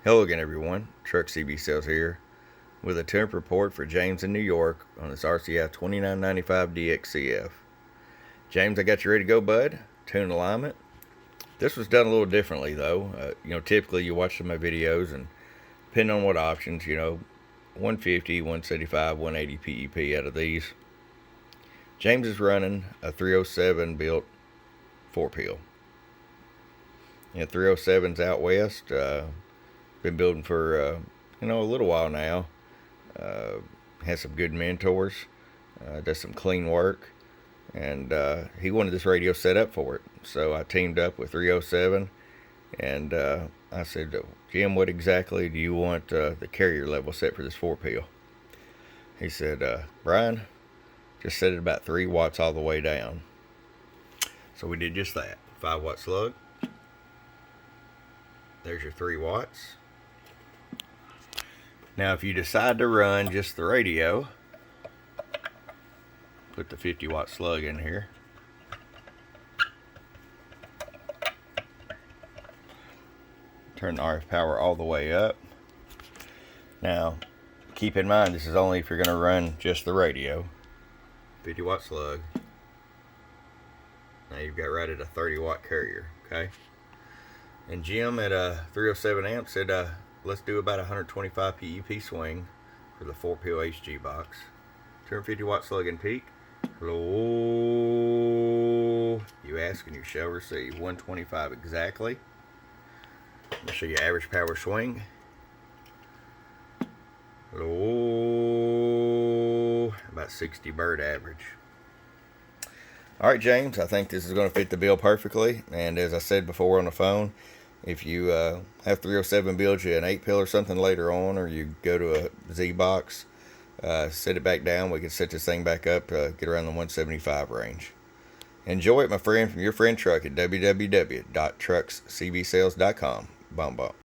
Hello again, everyone. Truck CB Sales here with a temp report for James in New York on this RCI-2995DXCF. James, I got you ready to go, bud. Tune alignment. This was done a little differently, though. Typically you watch some of my videos, and depending on what options, 150, 175, 180 PEP out of these. James is running a 307 built 4-peel. 307's out west. Been building for a little while now. Has some good mentors. Does some clean work, and he wanted this radio set up for it. So I teamed up with 307, and I said, Jim, what exactly do you want the carrier level set for this 4-peel? He said, Brian, just set it about 3 watts all the way down. So we did just that. 5-watt slug. There's your 3 watts. Now, if you decide to run just the radio, put the 50-watt slug in here. Turn the RF power all the way up. Now, keep in mind, this is only if you're going to run just the radio. 50-watt slug. Now you've got right at a 30-watt carrier, okay? And Jim at a 307 amp said, let's do about 125 PEP swing for the 4-peel HG box. 250-watt slug and peak. Hello. You ask and you shall receive. 125 exactly. Let me show you average power swing. Hello. About 60 bird average. Alright, James, I think this is going to fit the bill perfectly. And as I said before on the phone, if you have 307 build you an 8-peel or something later on, or you go to a Z box, set it back down, we can set this thing back up, get around the 175 range. Enjoy it, my friend, from your friend Truck at www.truckscbsales.com. Bump bump.